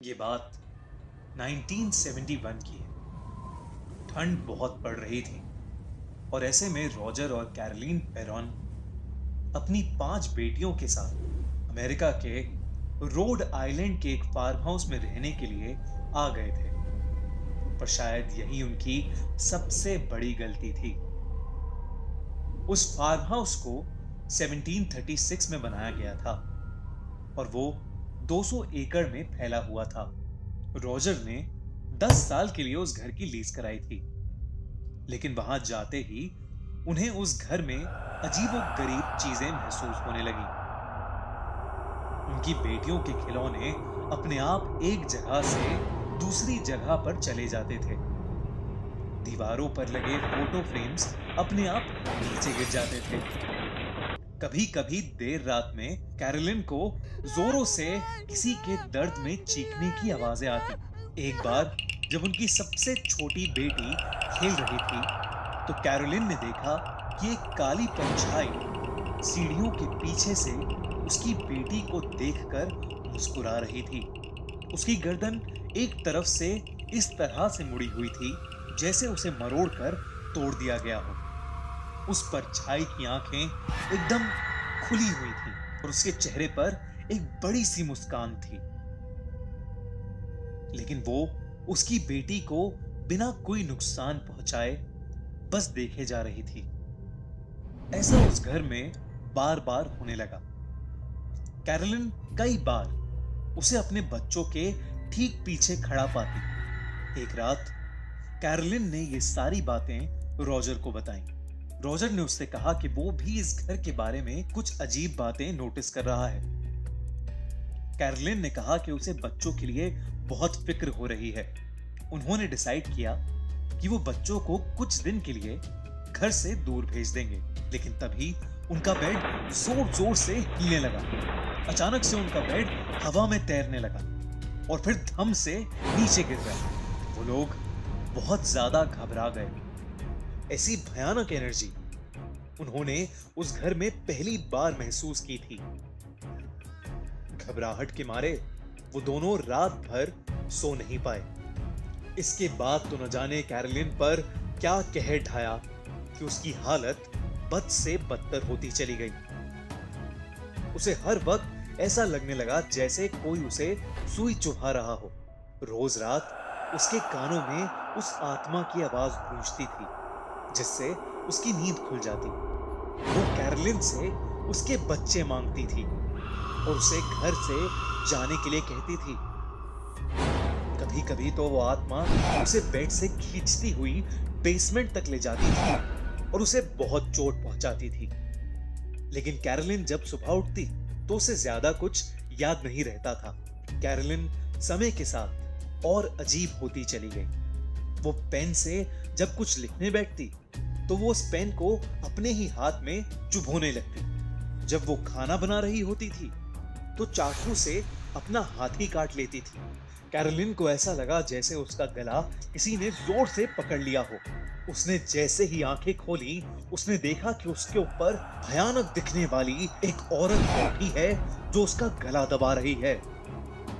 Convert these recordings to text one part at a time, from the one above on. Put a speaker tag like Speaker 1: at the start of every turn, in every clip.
Speaker 1: ये बात 1971 की है। ठंड बहुत पड़ रही थी और ऐसे में रॉजर और कैरोलीन पेरॉन अपनी 5 बेटियों के साथ अमेरिका के रोड आइलैंड के एक फार्म हाउस में रहने के लिए आ गए थे। पर शायद यही उनकी सबसे बड़ी गलती थी। उस फार्म हाउस को 1736 में बनाया गया था और वो 200 एकड़ में फैला हुआ था। रॉजर ने 10 साल के लिए उस घर की लीज कराई थी, लेकिन वहां जाते ही उन्हें उस घर में अजीबोगरीब चीजें महसूस होने लगी। उनकी बेटियों के खिलौने अपने आप एक जगह से दूसरी जगह पर चले जाते थे। दीवारों पर लगे फोटो फ्रेम्स अपने आप नीचे गिर जाते थे। कभी कभी देर रात में कैरोलिन को जोरों से किसी के दर्द में चीखने की आवाजें आती। एक बार जब उनकी सबसे छोटी बेटी खेल रही थी तो कैरोलिन ने देखा कि एक काली परछाई सीढ़ियों के पीछे से उसकी बेटी को देखकर मुस्कुरा रही थी। उसकी गर्दन एक तरफ से इस तरह से मुड़ी हुई थी जैसे उसे मरोड़कर तोड़ दिया गया हो। उस परछाई की आंखें एकदम खुली हुई थीं और उसके चेहरे पर एक बड़ी सी मुस्कान थी। लेकिन वो उसकी बेटी को बिना कोई नुकसान पहुंचाए बस देखे जा रही थी। ऐसा उस घर में बार बार होने लगा। कैरोलिन कई बार उसे अपने बच्चों के ठीक पीछे खड़ा पाती। एक रात कैरोलिन ने ये सारी बातें रॉजर को बताईं। रॉजर ने उससे कहा कि वो भी इस घर के बारे में कुछ अजीब बातें नोटिस कर रहा है। कैरोलिन ने कहा कि उसे बच्चों के लिए बहुत फिक्र हो रही है। उन्होंने डिसाइड किया कि वो बच्चों को कुछ दिन के लिए घर से दूर भेज देंगे। लेकिन तभी उनका बेड जोर जोर से हिलने लगा। अचानक से उनका बेड हवा में तैरने लगा और फिर धम से नीचे गिर गया। वो लोग बहुत ज्यादा घबरा गए। ऐसी भयानक एनर्जी उन्होंने उस घर में पहली बार महसूस की थी। घबराहट के मारे वो दोनों रात भर सो नहीं पाए। इसके बाद तो न जाने कैरोलिन पर क्या कहर ढाया कि उसकी हालत बद से बदतर होती चली गई। उसे हर वक्त ऐसा लगने लगा जैसे कोई उसे सुई चुभा रहा हो। रोज रात उसके कानों में उस आत्मा की आवाज गूंजती थी जिससे उसकी नींद खुल जाती। वो कैरोलिन से उसके बच्चे मांगती थी और उसे घर से जाने के लिए कहती थी। कभी कभी तो वो आत्मा उसे बेड से खींचती हुई बेसमेंट तक ले जाती थी और उसे बहुत चोट पहुंचाती थी। लेकिन कैरोलिन जब सुबह उठती तो उसे ज्यादा कुछ याद नहीं रहता था। कैरोलिन समय के साथ और अजीब होती चली गई। वो पेन से जब कुछ लिखने बैठती तो वो उस पेन को अपने ही हाथ में चुभोने लगती। जब वो खाना बना रही होती थी तो चाकू से अपना हाथ ही काट लेती थी। कैरोलिन को ऐसा लगा जैसे उसका गला किसी ने जोर से पकड़ लिया हो। उसने जैसे ही आंखें खोली उसने देखा कि उसके ऊपर भयानक दिखने वाली एक औरत बैठी है जो उसका गला दबा रही है।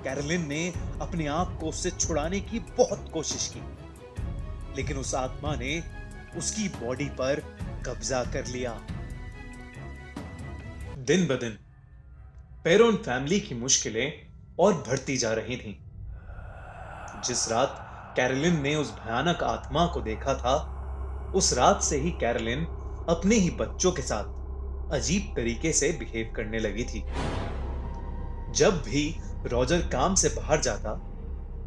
Speaker 1: कैरोलिन ने अपने आप को उससे छुड़ाने की बहुत कोशिश की, लेकिन उस आत्मा ने उसकी बॉडी पर कब्जा कर लिया। दिन ब दिन पेरोन फैमिली की मुश्किलें और बढ़ती जा रही थीं। जिस रात कैरोलिन ने उस भयानक आत्मा को देखा था, उस रात से ही कैरोलिन अपने ही बच्चों के साथ अजीब तरीके से बिहेव करने लगी थी। जब भी रॉजर काम से बाहर जाता,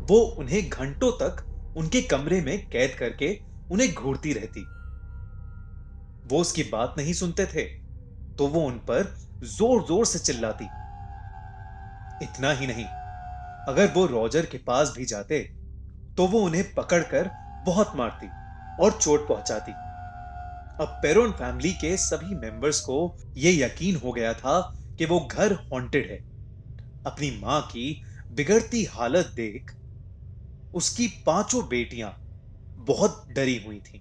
Speaker 1: वो उन्हें घंटों तक उनके कमरे में कैद करके उन्हें घूरती रहती। वो उसकी बात नहीं सुनते थे तो वो उन पर जोर जोर से चिल्लाती। इतना ही नहीं, अगर वो रॉजर के पास भी जाते तो वो उन्हें पकड़कर बहुत मारती और चोट पहुंचाती। अब पेरोन फैमिली के सभी मेंबर्स को यह यकीन हो गया था कि वो घर हॉन्टेड है। अपनी मां की बिगड़ती हालत देख उसकी पांचों बेटियां बहुत डरी हुई थीं।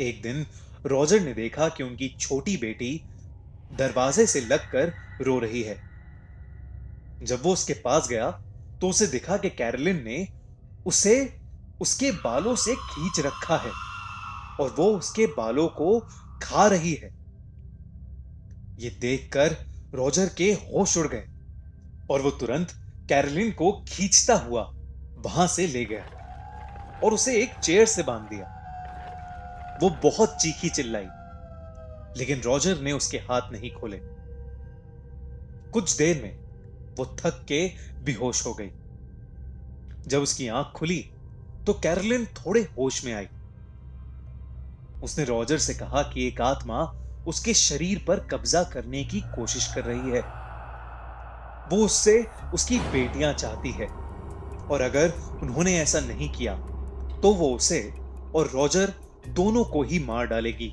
Speaker 1: एक दिन रॉजर ने देखा कि उनकी छोटी बेटी दरवाजे से लगकर रो रही है। जब वो उसके पास गया तो उसे दिखा कि कैरोलिन ने उसे उसके बालों से खींच रखा है और वो उसके बालों को खा रही है। ये देखकर रॉजर के होश उड़ गए और वो तुरंत कैरोलिन को खींचता हुआ वहां से ले गया और उसे एक चेयर से बांध दिया। वो बहुत चीखी चिल्लाई, लेकिन रॉजर ने उसके हाथ नहीं खोले। कुछ देर में वो थक के बेहोश हो गई। जब उसकी आंख खुली तो कैरोलिन थोड़े होश में आई। उसने रॉजर से कहा कि एक आत्मा उसके शरीर पर कब्जा करने की कोशिश कर रही है। वो उससे उसकी बेटियां चाहती है और अगर उन्होंने ऐसा नहीं किया तो वो उसे और रॉजर दोनों को ही मार डालेगी।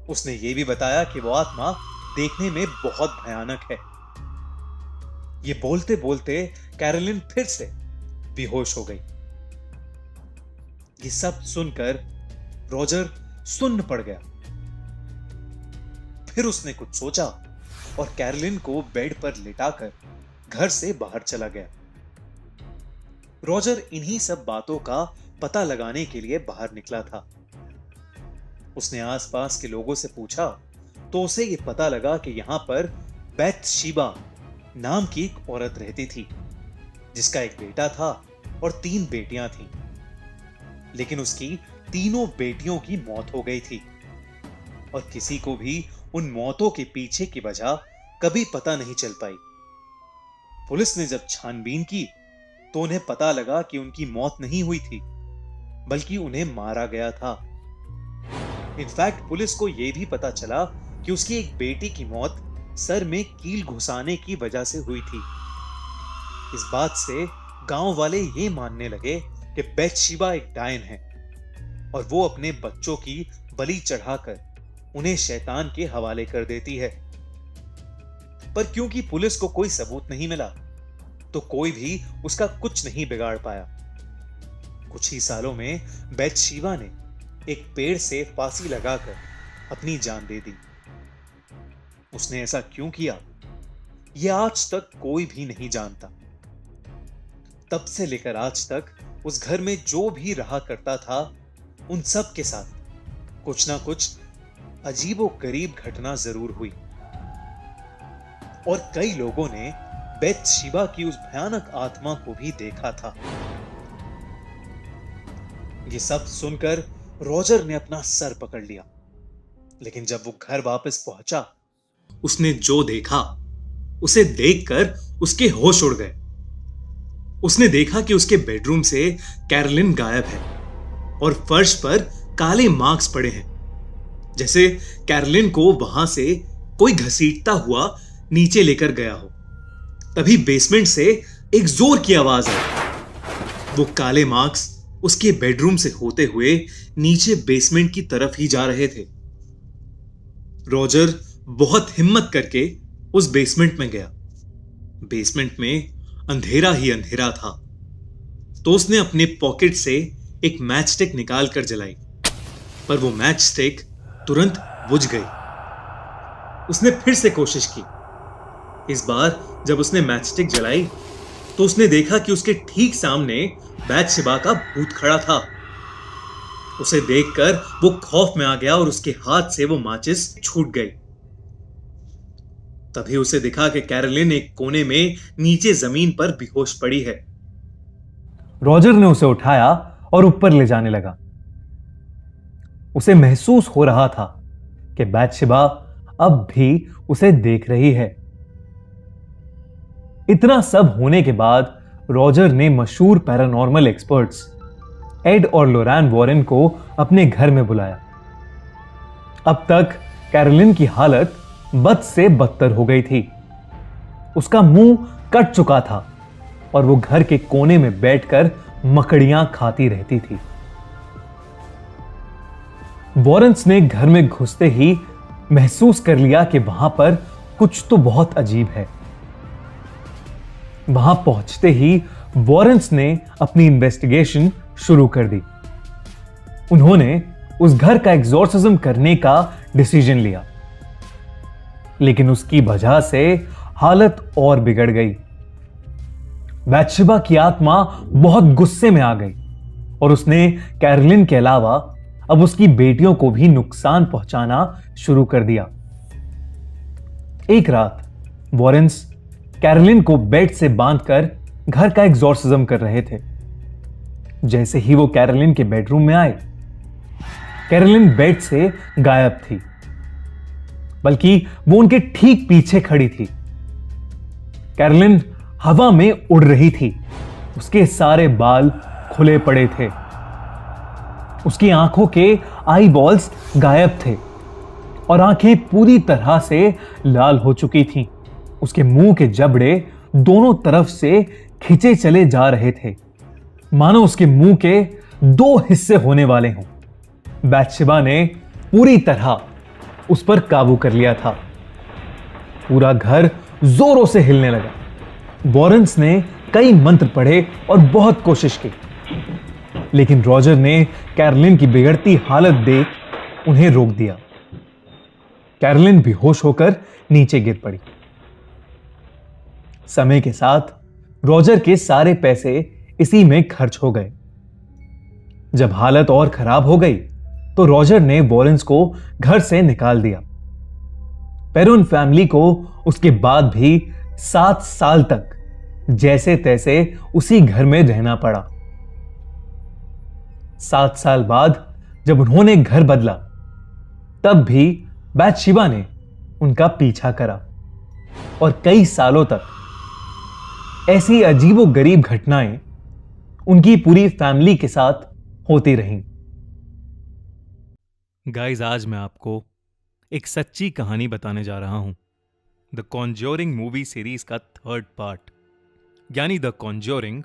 Speaker 1: उसने ये भी बताया कि वो आत्मा देखने में बहुत भयानक है। ये बोलते बोलते कैरोलिन फिर से बेहोश हो गई। ये सब सुनकर रॉजर सुन्न पड़ गया। फिर उसने कुछ सोचा और कैरोलिन को बेड पर लिटाकर घर से बाहर चला गया। रॉजर इन्हीं सब बातों का पता लगाने के लिए बाहर निकला था। उसने आसपास के लोगों से पूछा तो उसे यह पता लगा कि यहां पर बैथशीबा नाम की एक औरत रहती थी, जिसका एक बेटा था और 3 बेटियां थीं। लेकिन उसकी तीनों बेटियों की मौत हो गई थी और किसी को भी उन मौतों के पीछे की वजह कभी पता नहीं चल पाई। पुलिस ने जब छानबीन की तो उन्हें पता लगा कि उनकी मौत नहीं हुई थी, बल्कि उन्हें मारा गया था। इनफैक्ट पुलिस को यह भी पता चला कि उसकी एक बेटी की मौत सर में कील घुसाने की वजह से हुई थी। इस बात से गांव वाले ये मानने लगे कि बैथशीबा एक डायन है और वो अपने बच्चों की बलि चढ़ाकर उन्हें शैतान के हवाले कर देती है। पर क्योंकि पुलिस को कोई सबूत नहीं मिला तो कोई भी उसका कुछ नहीं बिगाड़ पाया। कुछ ही सालों में बैथशीबा ने एक पेड़ से फांसी लगाकर अपनी जान दे दी। उसने ऐसा क्यों किया, यह आज तक कोई भी नहीं जानता। तब से लेकर आज तक उस घर में जो भी रहा करता था, उन सब के साथ कुछ ना कुछ अजीबोगरीब घटना जरूर हुई और कई लोगों ने बैथशीबा की उस भयानक आत्मा को भी देखा था। ये सब सुनकर रॉजर ने अपना सर पकड़ लिया, लेकिन जब वो घर वापस पहुंचा, उसने जो देखा उसे देखकर उसके होश उड़ गए। उसने देखा कि उसके बेडरूम से कैरोलिन गायब है और फर्श पर काले मार्क्स पड़े हैं, जैसे कैरोलिन को वहां से कोई घसीटता हुआ नीचे लेकर गया हो। तभी बेसमेंट से एक जोर की आवाज आई। वो काले मार्क्स उसके बेडरूम से होते हुए नीचे बेसमेंट की तरफ ही जा रहे थे। रॉजर बहुत हिम्मत करके उस बेसमेंट में गया। बेसमेंट में अंधेरा ही अंधेरा था, तो उसने अपने पॉकेट से एक मैच स्टिक निकाल कर जलाई, पर वो मैच स्टिक तुरंत बुझ गई। उसने फिर से कोशिश की। इस बार जब उसने मैच स्टिक जलाई तो उसने देखा कि उसके ठीक सामने बैथशीबा का भूत खड़ा था। उसे देखकर वो खौफ में आ गया और उसके हाथ से वो माचिस छूट गई। तभी उसे दिखा कि कैरोलिन एक कोने में नीचे जमीन पर बेहोश पड़ी है।
Speaker 2: रॉजर ने उसे उठाया और ऊपर ले जाने लगा। उसे महसूस हो रहा था कि बैथशीबा अब भी उसे देख रही है। इतना सब होने के बाद रॉजर ने मशहूर पैरानॉर्मल एक्सपर्ट्स एड और लोरैन वॉरेन को अपने घर में बुलाया। अब तक कैरोलिन की हालत बद से बदतर हो गई थी। उसका मुंह कट चुका था और वो घर के कोने में बैठकर मकड़ियां खाती रहती थी। वॉरेन्स ने घर में घुसते ही महसूस कर लिया कि वहां पर कुछ तो बहुत अजीब है। वहां पहुंचते ही वॉरेन्स ने अपनी इन्वेस्टिगेशन शुरू कर दी। उन्होंने उस घर का एग्जॉर्सिज्म करने का डिसीजन लिया, लेकिन उसकी वजह से हालत और बिगड़ गई। बैथशेबा की आत्मा बहुत गुस्से में आ गई और उसने कैरोलिन के अलावा अब उसकी बेटियों को भी नुकसान पहुंचाना शुरू कर दिया। एक रात वॉरेन्स कैरोलिन को बेड से बांधकर घर का एग्जॉर्सिज्म कर रहे थे। जैसे ही वो कैरोलिन के बेडरूम में आए, कैरोलिन बेड से गायब थी, बल्कि वो उनके ठीक पीछे खड़ी थी। कैरोलिन हवा में उड़ रही थी, उसके सारे बाल खुले पड़े थे, उसकी आंखों के आई बॉल्स गायब थे और आंखें पूरी तरह से लाल हो चुकी थीं। उसके मुंह के जबड़े दोनों तरफ से खिंचे चले जा रहे थे, मानो उसके मुंह के दो हिस्से होने वाले हों। बैथशेबा ने पूरी तरह उस पर काबू कर लिया था। पूरा घर जोरों से हिलने लगा। वॉरेन्स ने कई मंत्र पढ़े और बहुत कोशिश की, लेकिन रॉजर ने कैरोलिन की बिगड़ती हालत देख उन्हें रोक दिया। कैरोलिन बेहोश होकर नीचे गिर पड़ी। समय के साथ रॉजर के सारे पैसे इसी में खर्च हो गए। जब हालत और खराब हो गई तो रॉजर ने वॉरेन्स को घर से निकाल दिया। पेरोन फैमिली को उसके बाद भी 7 साल तक जैसे तैसे उसी घर में रहना पड़ा। 7 साल बाद जब उन्होंने घर बदला, तब भी बैथशेबा ने उनका पीछा करा और कई सालों तक ऐसी अजीबोगरीब घटनाएं उनकी पूरी फैमिली के साथ होती रहीं।
Speaker 3: गाइस, आज मैं आपको एक सच्ची कहानी बताने जा रहा हूं। द कॉन्ज्योरिंग मूवी सीरीज का 3rd पार्ट, यानी the conjuring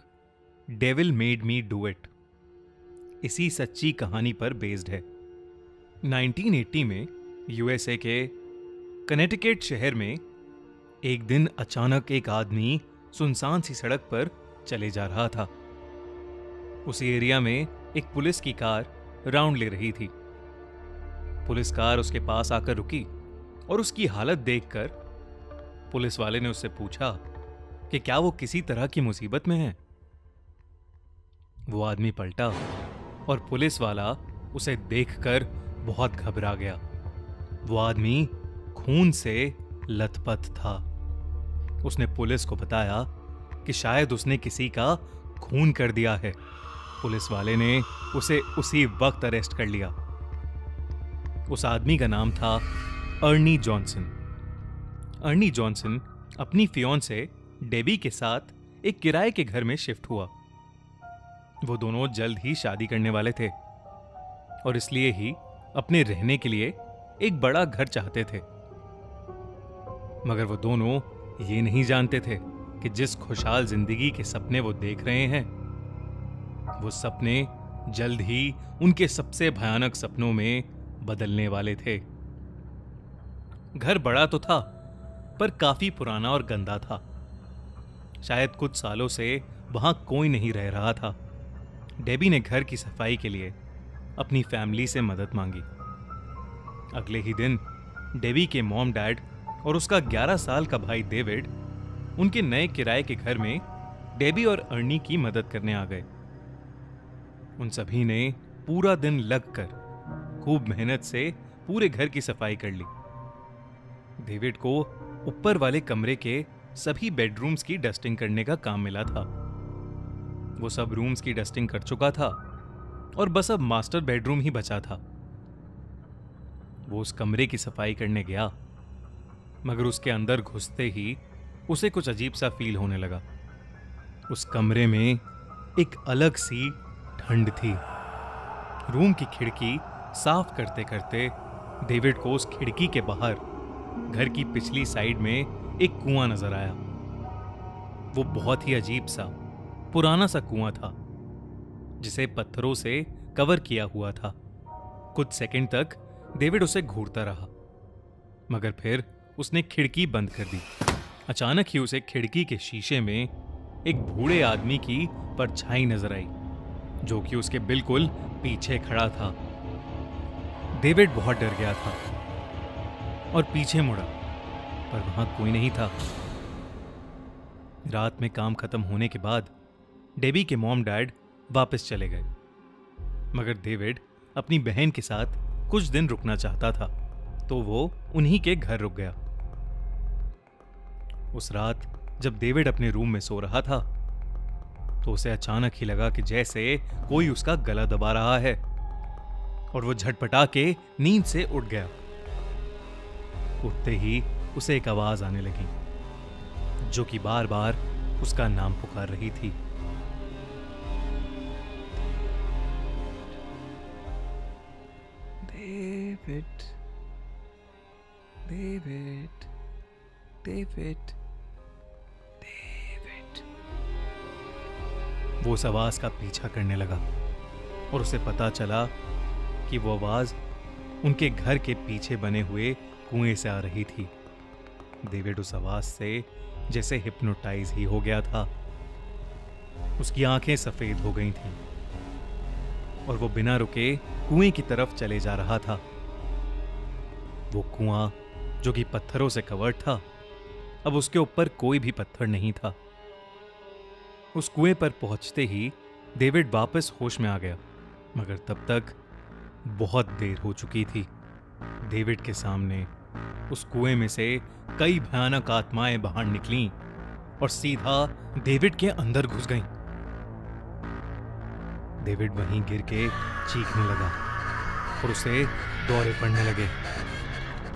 Speaker 3: devil made me do it, इसी सच्ची कहानी पर बेस्ड है। 1980 में यूएसए के कनेटिकट शहर में एक दिन अचानक एक आदमी सुनसान सी सड़क पर चले जा रहा था। उसी एरिया में एक पुलिस की कार राउंड ले रही थी। पुलिस कार उसके पास आकर रुकी और उसकी हालत देखकर पुलिस वाले ने उससे पूछा कि क्या वो किसी तरह की मुसीबत में है। वो आदमी पलटा और पुलिस वाला उसे देखकर बहुत घबरा गया। वो आदमी खून से लथपथ था। उसने पुलिस को बताया कि शायद उसने किसी का खून कर दिया है। पुलिस वाले ने उसे उसी वक्त अरेस्ट कर लिया। उस आदमी का नाम था अर्नी जॉनसन। अर्नी जॉनसन अपनी फियोंसे डेबी के साथ एक किराए के घर में शिफ्ट हुआ। वो दोनों जल्द ही शादी करने वाले थे और इसलिए ही अपने रहने के लिए एक बड़ा घर चाहते थे। मगर वो दोनों ये नहीं जानते थे कि जिस खुशहाल जिंदगी के सपने वो देख रहे हैं, वो सपने जल्द ही उनके सबसे भयानक सपनों में बदलने वाले थे। घर बड़ा तो था, पर काफी पुराना और गंदा था। शायद कुछ सालों से वहां कोई नहीं रह रहा था। डेबी ने घर की सफाई के लिए अपनी फैमिली से मदद मांगी। अगले ही दिन डेबी के मॉम डैड और उसका 11 साल का भाई डेविड उनके नए किराए के घर में डेबी और अर्नी की मदद करने आ गए। उन सभी ने पूरा दिन लगकर खूब मेहनत से पूरे घर की सफाई कर ली। डेविड को ऊपर वाले कमरे के सभी बेडरूम्स की डस्टिंग करने का काम मिला था। वो सब रूम्स की डस्टिंग कर चुका था और बस अब मास्टर बेडरूम ही बचा था। वो उस कमरे की सफाई करने गया, मगर उसके अंदर घुसते ही उसे कुछ अजीब सा फील होने लगा। उस कमरे में एक अलग सी ठंड थी। रूम की खिड़की साफ करते करते डेविड को उस खिड़की के बाहर घर की पिछली साइड में एक कुआं नजर आया। वो बहुत ही अजीब सा पुराना सा कुआं था, जिसे पत्थरों से कवर किया हुआ था। कुछ सेकंड तक डेविड उसे घूरता रहा, मगर फिर उसने खिड़की बंद कर दी। अचानक ही उसे खिड़की के शीशे में एक बूढ़े आदमी की परछाई नजर आई, जो कि उसके बिल्कुल पीछे खड़ा था। डेविड बहुत डर गया था और पीछे मुड़ा, पर वहां कोई नहीं था। रात में काम खत्म होने के बाद डेबी के मॉम डैड वापस चले गए, मगर डेविड अपनी बहन के साथ कुछ दिन रुकना चाहता था, तो वो उन्हीं के घर रुक गया। उस रात जब डेविड अपने रूम में सो रहा था, तो उसे अचानक ही लगा कि जैसे कोई उसका गला दबा रहा है, और वो झटपटा के नींद से उठ गया। उठते ही उसे एक आवाज आने लगी, जो कि बार बार उसका नाम पुकार रही थी। David, David, David, David. वो उस आवाज का पीछा करने लगा और उसे पता चला कि वो आवाज उनके घर के पीछे बने हुए कुएं से आ रही थी। डेविड उस आवाज से जैसे हिप्नोटाइज ही हो गया था। उसकी आंखें सफेद हो गई थीं और वो बिना रुके कुएं की तरफ चले जा रहा था। वो कुआं जो कि पत्थरों से कवर्ड था, अब उसके ऊपर कोई भी पत्थर नहीं था। उस कुएं पर पहुंचते ही डेविड वापस होश में आ गया, मगर तब तक बहुत देर हो चुकी थी। डेविड के सामने उस कुएं में से कई भयानक आत्माएं बाहर निकलीं और सीधा डेविड के अंदर घुस गईं। डेविड वहीं गिर के चीखने लगा और उसे दौरे पड़ने लगे।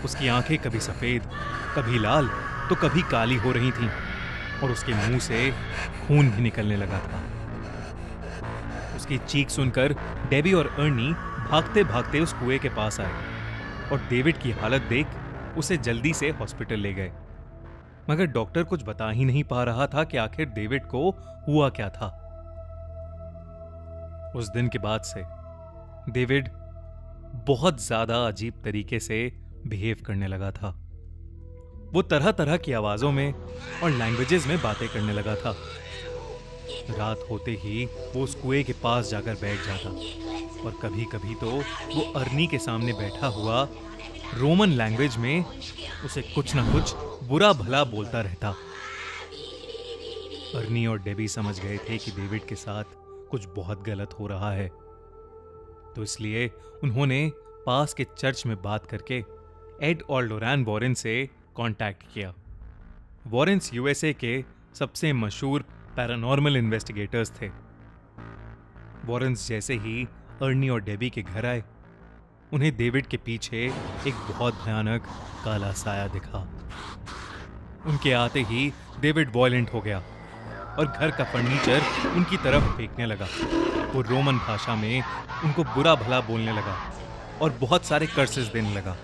Speaker 3: उसकी आंखें कभी सफेद, कभी लाल, तो कभी काली हो रही थीं और उसके मुंह से खून भी निकलने लगा था। उसकी चीख सुनकर डेबी और अर्नी भागते भागते उस कुएं के पास आए और डेविड की हालत देख उसे जल्दी से हॉस्पिटल ले गए, मगर डॉक्टर कुछ बता ही नहीं पा रहा था कि आखिर डेविड को हुआ क्या था। उस दिन के बाद से डेविड बहुत ज्यादा अजीब तरीके से बिहेव करने लगा था। वो तरह तरह की आवाजों में और लैंग्वेजेस में बातें करने लगा था। रात होते ही वो उस कुएं के पास जाकर बैठ जाता और कभी कभी तो वो अर्नी के सामने बैठा हुआ रोमन लैंग्वेज में उसे कुछ ना कुछ बुरा भला बोलता रहता। अर्नी और डेबी समझ गए थे कि डेविड के साथ कुछ बहुत गलत हो रहा है, तो इसलिए उन्होंने पास के चर्च में बात करके एड और लोरैन वॉरेन से कांटेक्ट किया। वॉरेन्स यूएसए के सबसे मशहूर पैरानॉर्मल इन्वेस्टिगेटर्स थे। वॉरेन्स जैसे ही अर्नी और डेबी के घर आए, उन्हें डेविड के पीछे एक बहुत भयानक काला साया दिखा। उनके आते ही डेविड वॉयलेंट हो गया और घर का फर्नीचर उनकी तरफ फेंकने लगा। वो रोमन भाषा में उनको बुरा भला बोलने लगा और बहुत सारे कर्सेस देने लगा।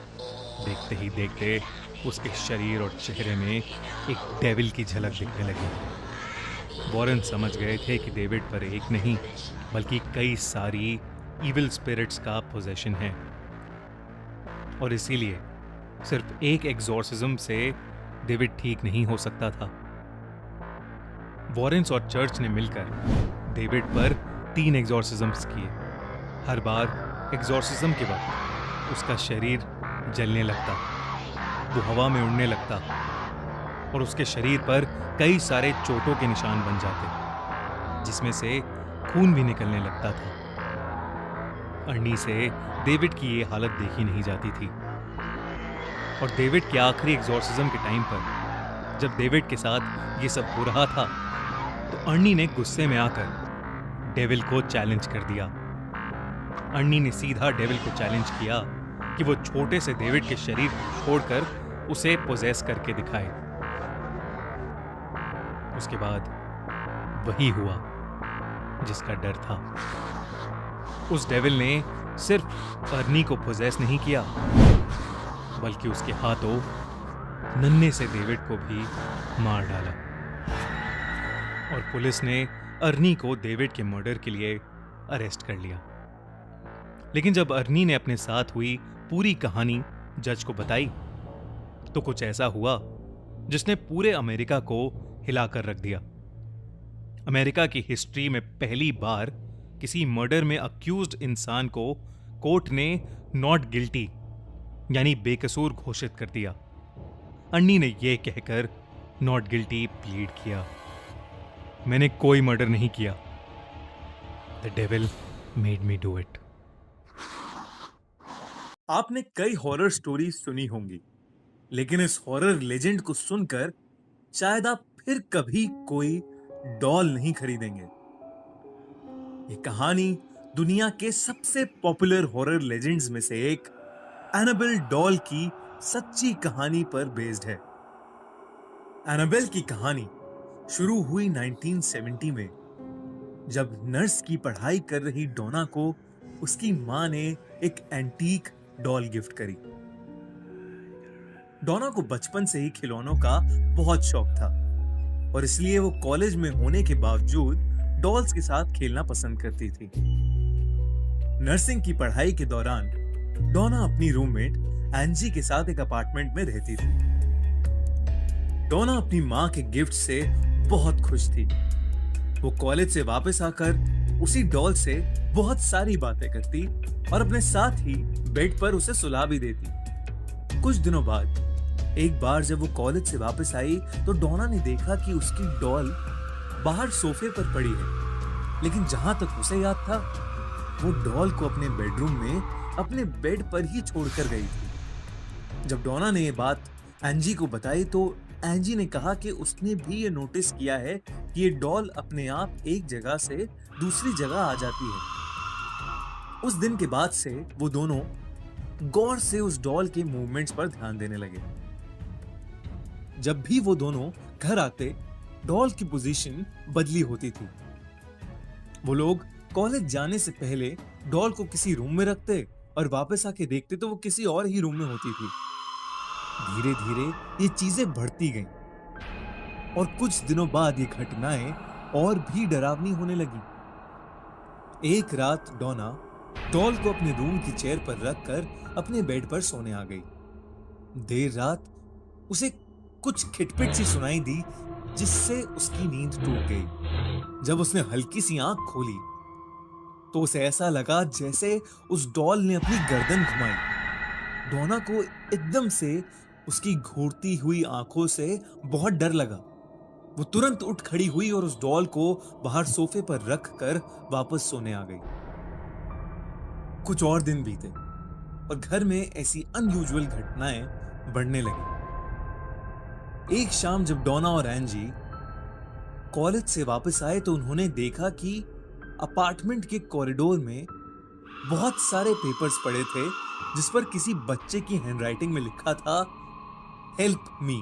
Speaker 3: देखते ही देखते उसके शरीर और चेहरे में एक डेविल की झलक दिखने लगी। वॉरेन समझ गए थे कि डेविड पर एक नहीं बल्कि कई सारी इविल स्पिरिट्स का पोजेशन है, और इसीलिए सिर्फ एक एग्जॉर्सिज्म से डेविड ठीक नहीं हो सकता था। वॉरेन्स और चर्च ने मिलकर डेविड पर 3 एग्जॉर्सिज्म्स किए। हर बार एग्जॉर्सिज्म के वक्त उसका शरीर जलने लगता, वो हवा में उड़ने लगता और उसके शरीर पर कई सारे चोटों के निशान बन जाते, जिसमें से खून भी निकलने लगता था। अर्नी से डेविड की ये हालत देखी नहीं जाती थी, और डेविड के आखिरी एग्जॉर्सिज्म के टाइम पर जब डेविड के साथ ये सब हो रहा था, तो अर्नी ने गुस्से में आकर डेविल को चैलेंज कर दिया। अर्नी ने सीधा डेविल को चैलेंज किया कि वो छोटे से डेविड के शरीर को छोड़कर उसे पोजेस करके दिखाए। उसके बाद वही हुआ जिसका डर था। उस डेविल ने सिर्फ अर्नी को पोजेस नहीं किया, बल्कि उसके हाथों नन्हे से डेविड को भी मार डाला, और पुलिस ने अर्नी को डेविड के मर्डर के लिए अरेस्ट कर लिया। लेकिन जब अर्नी ने अपने साथ हुई पूरी कहानी जज को बताई, तो कुछ ऐसा हुआ जिसने पूरे अमेरिका को हिलाकर रख दिया। अमेरिका की हिस्ट्री में पहली बार किसी मर्डर में अक्यूज्ड इंसान को कोर्ट ने नॉट गिल्टी यानी बेकसूर घोषित कर दिया। अन्नी ने यह कहकर नॉट गिल्टी प्लीड किया मैंने कोई मर्डर नहीं किया। The devil made me do it.
Speaker 1: आपने कई हॉरर स्टोरी सुनी होंगी, लेकिन इस हॉरर लेजेंड को सुनकर शायद आप फिर कभी कोई डॉल नहीं खरीदेंगे। ये कहानी दुनिया के सबसे पॉपुलर हॉरर लेजेंड्स में से एक एनाबेल डॉल की सच्ची कहानी पर बेस्ड है। एनाबेल की कहानी शुरू हुई 1970 में, जब नर्स की पढ़ाई कर रही डोना को उसकी मां ने एक एंटीक डॉल गिफ्ट करी। डोना को बचपन से ही खिलौनों का बहुत शौक था और इसलिए वो कॉलेज में होने के बावजूद डॉल्स के साथ खेलना पसंद करती थी। नर्सिंग की पढ़ाई के दौरान डोना अपनी रूममेट एंजी के साथ एक अपार्टमेंट में रहती थी। डोना अपनी मां के गिफ्ट से बहुत खुश थी। वो कॉलेज से वापस आकर उसी डॉल से बहुत सारी बातें करती और अपने साथ ही बेड पर उसे सुला भी देती। कुछ दिनों बाद एक बार जब वो कॉलेज से वापस आई तो डोना ने देखा कि उसकी डॉल बाहर सोफे पर पड़ी है, लेकिन जहां तक उसे याद था वो डॉल को अपने बेडरूम में अपने बेड पर ही छोड़कर गई थी। जब डोना ने ये बात एंजी को बताई तो एंजी ने कहा कि उसने भी ये नोटिस किया है कि ये डॉल अपने आप एक जगह से दूसरी जगह आ जाती है। उस दिन के बाद से वो दोनों गौर से उस डॉल के मूवमेंट्स पर ध्यान देने लगे। जब भी वो दोनों घर आते, डॉल की पोजीशन बदली होती थी। वो लोग कॉलेज जाने से पहले डॉल को किसी रूम में रखते और वापस आके देखते तो वो किसी और ही रूम में होती थी। धीरे धीरे ये चीजें बढ़ती गईं और कुछ दिनों बाद ये घटनाएं और भी डरावनी होने लगी। एक रात डोना डॉल को अपने रूम की चेयर पर रखकर अपने बेड पर सोने आ गई। देर रात उसे कुछ खिटपिट सी सुनाई दी, जिससे उसकी नींद टूट गई। जब उसने हल्की सी आंख खोली तो उसे ऐसा लगा जैसे उस डॉल ने अपनी गर्दन घुमाई। डोना को एकदम से उसकी घूरती हुई आंखों से बहुत डर लगा। वो तुरंत उठ खड़ी हुई और उस डॉल को बाहर सोफे पर रखकर वापस सोने आ गई। कुछ और दिन बीते और घर में ऐसी अनयूजुअल घटनाएं बढ़ने लगी। एक शाम जब डोना और एंजी कॉलेज से वापस आए तो उन्होंने देखा कि अपार्टमेंट के कॉरिडोर में बहुत सारे पेपर्स पड़े थे, जिस पर किसी बच्चे की हैंडराइटिंग में लिखा था हेल्प मी,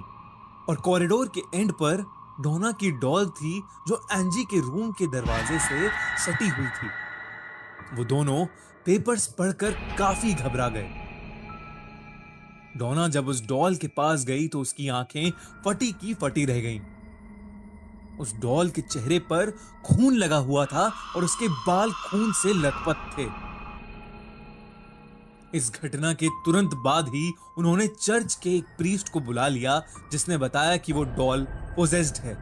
Speaker 1: और कॉरिडोर के एंड पर डोना की डॉल थी जो एंजी के रूम के दरवाजे से सटी हुई थी। वो दोनों पेपर्स पढ़कर काफी घबरा गए। डोना जब उस डॉल के पास गई तो उसकी आंखें फटी की फटी रह गईं। उस डॉल के चेहरे पर खून लगा हुआ था और उसके बाल खून से लथपथ थे। इस घटना के तुरंत बाद ही उन्होंने चर्च के एक प्रीस्ट को बुला लिया, जिसने बताया कि वो डॉल पोजेस्ड है,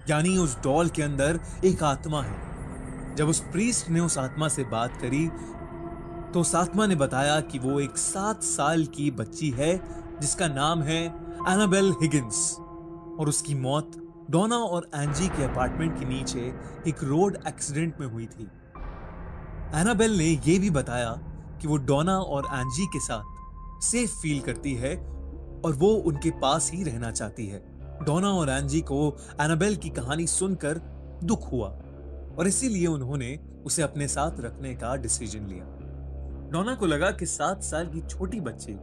Speaker 1: यानी उस डॉल के अंदर एक आत्मा है। जब उस प्रीस्ट ने उस आत्मा से बात करी तो उस आत्मा ने बताया कि वो एक 7 साल की बच्ची है जिसका नाम है एनाबेल हिगिंस, और उसकी मौत डोना और एंजी के अपार्टमेंट के नीचे एक रोड एक्सीडेंट में हुई थी। एनाबेल ने यह भी बताया कि वो डोना और एंजी के साथ सेफ फील करती है और वो उनके पास ही रहना चाहती है। डोना और एंजी को एनाबेल की कहानी सुनकर दुख हुआ और इसीलिए उन्होंने उसे अपने साथ रखने का डिसीजन लिया। डोना को लगा कि 7 साल की छोटी बच्ची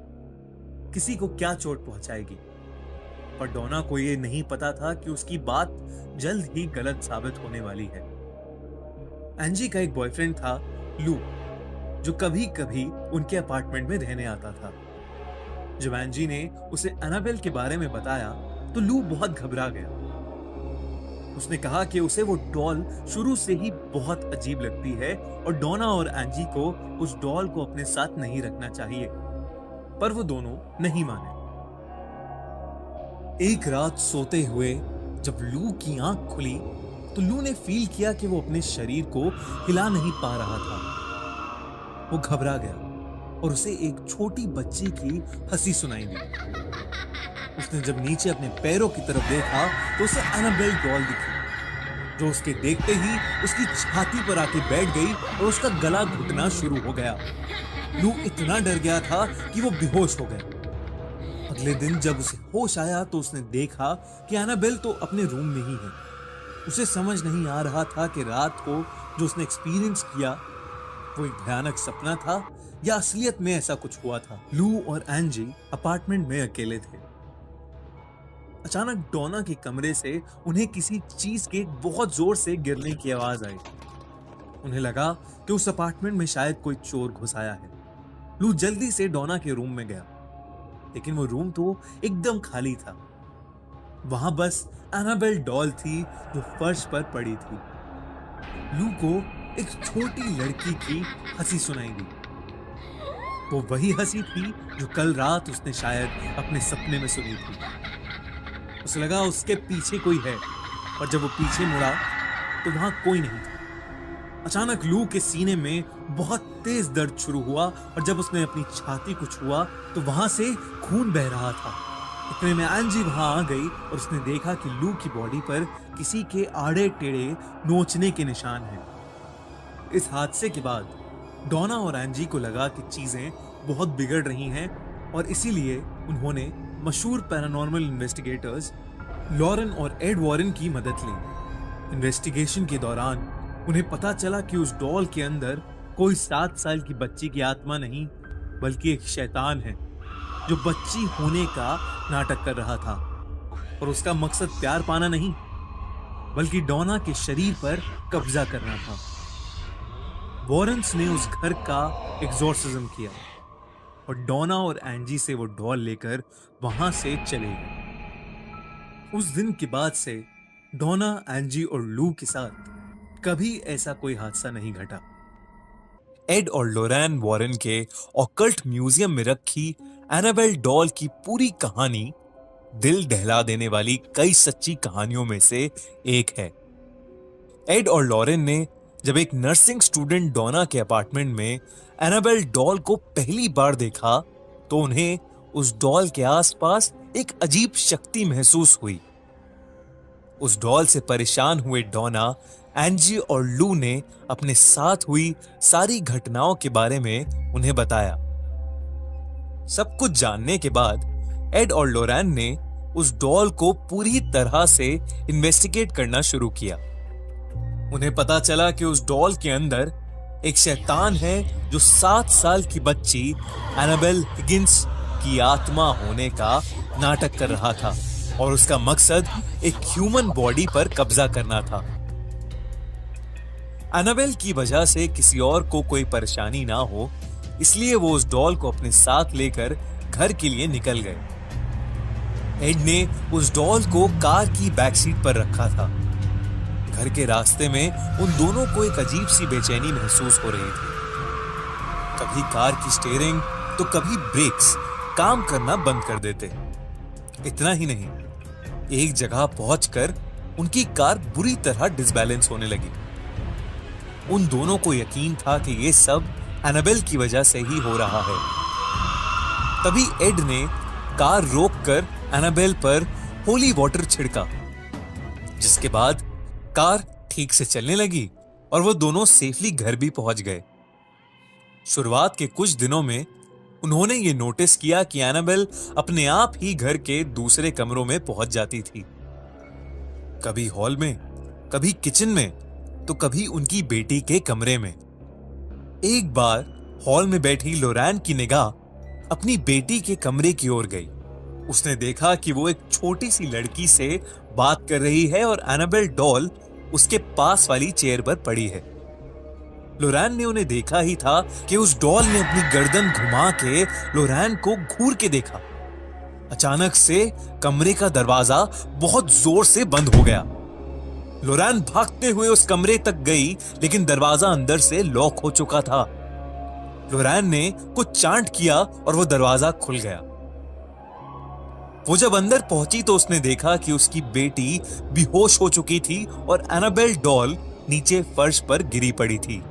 Speaker 1: किसी को क्या चोट पहुंचाएगी, पर डोना को यह नहीं पता था कि उसकी बात जल्द ही गलत साबित होने वाली है। एंजी का एक बॉयफ्रेंड था लू, जो कभी कभी उनके अपार्टमेंट में रहने आता था। जब एंजी ने उसे एनाबेल के बारे में बताया तो लू बहुत घबरा गया। उसने कहा कि उसे वो डॉल शुरू से ही बहुत अजीब लगती है और डोना और एंजी को उस डॉल को अपने साथ नहीं रखना चाहिए, पर वो दोनों नहीं माने। एक रात सोते हुए जब लू की आंख खुली तो लू ने फील किया कि वो अपने शरीर को हिला नहीं पा रहा था। वो घबरा गया और उसे एक छोटी बच्ची की हंसी सुनाई दी। उसने जब नीचे अपने पैरों की तरफ देखा तो उसे एनाबेल डॉल दिखी। जो उसके देखते ही उसकी छाती पर आके बैठ गई और उसका गला घुटना शुरू हो गया। लू इतना डर गया था कि वो बेहोश हो गया। अगले दिन जब उसे होश आया तो उसने देखा कि एनाबेल तो अपने रूम में ही है। उसे समझ नहीं आ रहा था कि रात को जो उसने एक्सपीरियंस किया वो एक भयानक सपना था या असलियत में ऐसा कुछ हुआ था। लू और एंजी अपार्टमेंट में अकेले थे। अचानक डोना के कमरे से उन्हें किसी चीज के बहुत जोर से गिरने की आवाज आई। उन्हें लगा कि उस अपार्टमेंट में शायद कोई चोर घुस आया है। लू जल्दी से डोना के रूम में गया, लेकिन वो रूम तो एकदम खाली था। वहां बस एनाबेल डॉल थी जो फर्श पर पड़ी थी। लू को एक छोटी लड़की की हंसी सुनाई दी। वो वही हंसी थी जो कल रात उसने शायद अपने सपने में सुनी थी। उसे लगा उसके पीछे कोई है, और जब वो पीछे मुड़ा तो वहां कोई नहीं था। अचानक लू के सीने में बहुत तेज दर्द शुरू हुआ और जब उसने अपनी छाती को छुआ तो वहां से खून बह रहा था। इतने में एंजी वहां आ गई और उसने देखा कि लू की बॉडी पर किसी के आड़े टेढ़े नोचने के निशान हैं। इस हादसे के बाद डोना और एंजी को लगा कि चीजें बहुत बिगड़ रही हैं और इसीलिए उन्होंने मशहूर पैरानॉर्मल इन्वेस्टिगेटर्स लॉरेन और एड वॉरेन की मदद ली। इन्वेस्टिगेशन के दौरान उन्हें पता चला कि उस डॉल के अंदर कोई 7 साल की बच्ची की आत्मा नहीं बल्कि एक शैतान है जो बच्ची होने का नाटक कर रहा था, और उसका मकसद प्यार पाना नहीं बल्कि डोना के शरीर पर कब्जा करना था। वॉरेन्स ने उस घर का एग्जॉर्सिज्म किया और डोना और एंजी से वो डॉल लेकर वहां से चले गए। उस दिन के बाद से डोना, एंजी और लू के साथ कभी ऐसा कोई हादसा नहीं घटा। एड और लोरैन वॉरेन के ऑकल्ट म्यूजियम में रखी एनाबेल डॉल की पूरी कहानी दिल दहला देने वाली कई सच्ची कहानियों में से एक है। एड और लॉरेन ने जब एक नर्सिंग स्टूडेंट डोना के अपार्टमेंट में एनाबेल डॉल को पहली बार देखा तो उन्हें उस डॉल के आसपास एक अजीब शक्ति महसूस हुई। उस डॉल से परेशान हुए डोना, एंजी और लू ने अपने साथ हुई सारी घटनाओं के बारे में उन्हें बताया। सब कुछ जानने के बाद एड और लोरैन ने उस डॉल को पूरी तरह से इन्वेस्टिगेट करना शुरू किया। उन्हें पता चला कि उस डॉल के अंदर एक शैतान है जो 7 साल की बच्ची एनाबेल हिगिंस की आत्मा होने का नाटक कर रहा था और उसका मकसद एक ह्यूमन बॉडी पर कब्जा करना था। एनाबेल की वजह से किसी और को कोई परेशानी ना हो इसलिए वो उस डॉल को अपने साथ लेकर घर के लिए निकल गए। एड ने उस डॉल को कार की बैक सीट पर रखा था। घर के रास्ते में उन दोनों को एक अजीब सी बेचैनी महसूस हो रही थी। कभी कार की स्टीयरिंग तो कभी ब्रेक्स काम करना बंद कर देते। इतना ही नहीं, एक जगह पहुंचकर उनकी कार बुरी तरह डिसबैलेंस होने लगी। उन दोनों को यकीन था कि ये सब एनाबेल की वजह से ही हो रहा है। तभी एड ने कार रोककर एनाबेल पर होली वाटर छिड़का, जिसके बाद कार ठीक से चलने लगी और वो दोनों सेफली घर भी पहुंच गए। शुरुआत के कुछ दिनों में उन्होंने ये नोटिस किया कि एनाबेल अपने आप ही घर के दूसरे कमरों में पहुंच जाती थी, कभी हॉल में, कभी किचन में, तो कभी उनकी बेटी के कमरे में। एक बार हॉल में बैठी लोरैन की निगाह अपनी बेटी के कमरे की ओर गई। उसने देखा कि वो एक छोटी सी लड़की से बात कर रही है और एनाबेल डॉल उसके पास वाली चेयर पर पड़ी है। लोरैन ने उन्हें देखा ही था कि उस डॉल ने अपनी गर्दन घुमा के लोरैन को घूर के देखा। अचानक से कमरे का दरवाजा बहुत जोर से बंद हो गया। लोरैन भागते हुए उस कमरे तक गई, लेकिन दरवाजा अंदर से लॉक हो चुका था। लोरैन ने कुछ चांट किया और वो दरवाजा खुल गया। वो जब अंदर पहुंची तो उसने देखा कि उसकी बेटी बेहोश हो चुकी थी और एनाबेल डॉल नीचे फर्श पर गिरी पड़ी थी।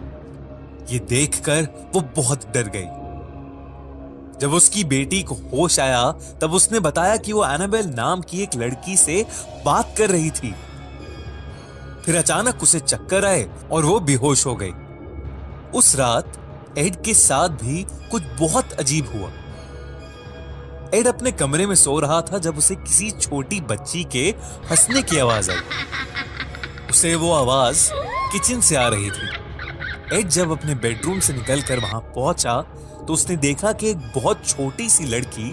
Speaker 1: ये देखकर वो बहुत डर गई। जब उसकी बेटी को होश आया तब उसने बताया कि वो एनाबेल नाम की एक लड़की से बात कर रही थी।
Speaker 3: फिर अचानक उसे चक्कर आए और वो बेहोश हो गई। उस रात एड के साथ भी कुछ बहुत अजीब हुआ। एड अपने कमरे में सो रहा था जब उसे किसी छोटी बच्ची के हंसने की आवाज आई। उसे वो आवाज किचन से आ रही थी। एड जब अपने बेडरूम से निकलकर वहां पहुंचा तो उसने देखा कि एक बहुत छोटी सी लड़की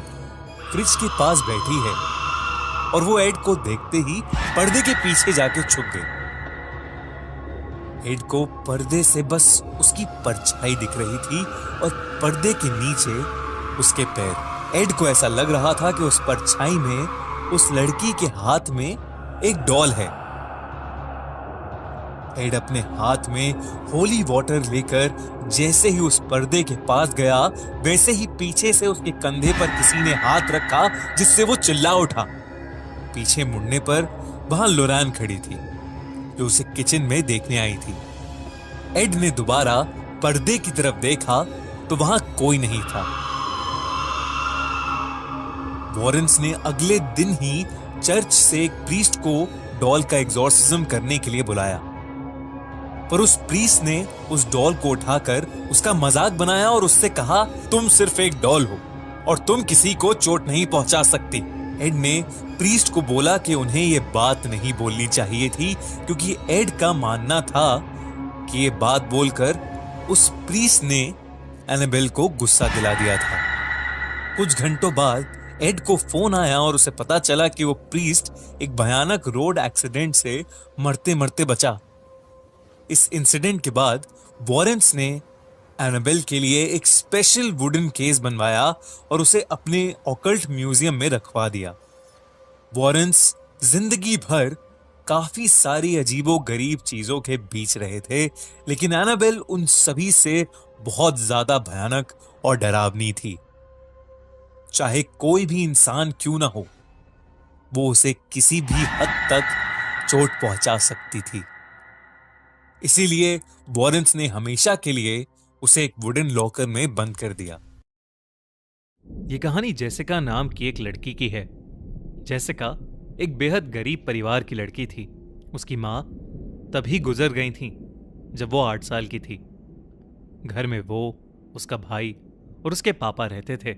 Speaker 3: फ्रिज के पास बैठी है और वो एड को देखते ही पर्दे के पीछे जाके छुप गई। एड को पर्दे से बस उसकी परछाई दिख रही थी और पर्दे के नीचे उसके पैर। एड को ऐसा लग रहा था कि उस परछाई में उस लड़की के हाथ में एक डॉल है। एड अपने हाथ में होली वाटर लेकर जैसे ही उस पर्दे के पास गया, वैसे ही पीछे से उसके कंधे पर किसी ने हाथ रखा जिससे वो चिल्ला उठा। पीछे मुड़ने पर वहां लोरान खड़ी थी जो उसे किचन में देखने आई थी। एड ने दोबारा पर्दे की तरफ देखा तो वहां कोई नहीं था। वॉरेंस ने अगले दिन ही चर्च से एक प्रीस्ट को डॉल का एग्जॉर्सिज्म करने के लिए बुलाया, पर उस प्रीस्ट ने उस डॉल को उठाकर उसका मजाक बनाया और उससे कहा, तुम सिर्फ एक डॉल हो और तुम किसी को चोट नहीं पहुंचा सकती। एड ने प्रीस्ट को बोला कि उन्हें यह बात नहीं बोलनी चाहिए थी, क्योंकि एड का मानना था कि ये बात बोलकर उस प्रीस्ट ने एनाबेल को गुस्सा दिला दिया था। कुछ घंटों बाद एड को फोन आया और उसे पता चला कि वो प्रीस्ट एक भयानक रोड एक्सीडेंट से मरते मरते बचा। इस इंसिडेंट के बाद वॉरेंस ने एनाबेल के लिए एक स्पेशल वुडन केस बनवाया और उसे अपने ऑकल्ट म्यूजियम में रखवा दिया। वॉरेंस जिंदगी भर काफी सारी अजीबो गरीब चीजों के बीच रहे थे, लेकिन एनाबेल उन सभी से बहुत ज्यादा भयानक और डरावनी थी। चाहे कोई भी इंसान क्यों ना हो, वो उसे किसी भी हद तक चोट पहुंचा सकती थी। इसीलिए वॉरेंस ने हमेशा के लिए उसे एक वुडन लॉकर में बंद कर दिया।
Speaker 2: ये कहानी जेसिका नाम की एक लड़की की है। जेसिका एक बेहद गरीब परिवार की लड़की थी। उसकी माँ तभी गुजर गई थी जब वो 8 साल की थी। घर में वो, उसका भाई और उसके पापा रहते थे।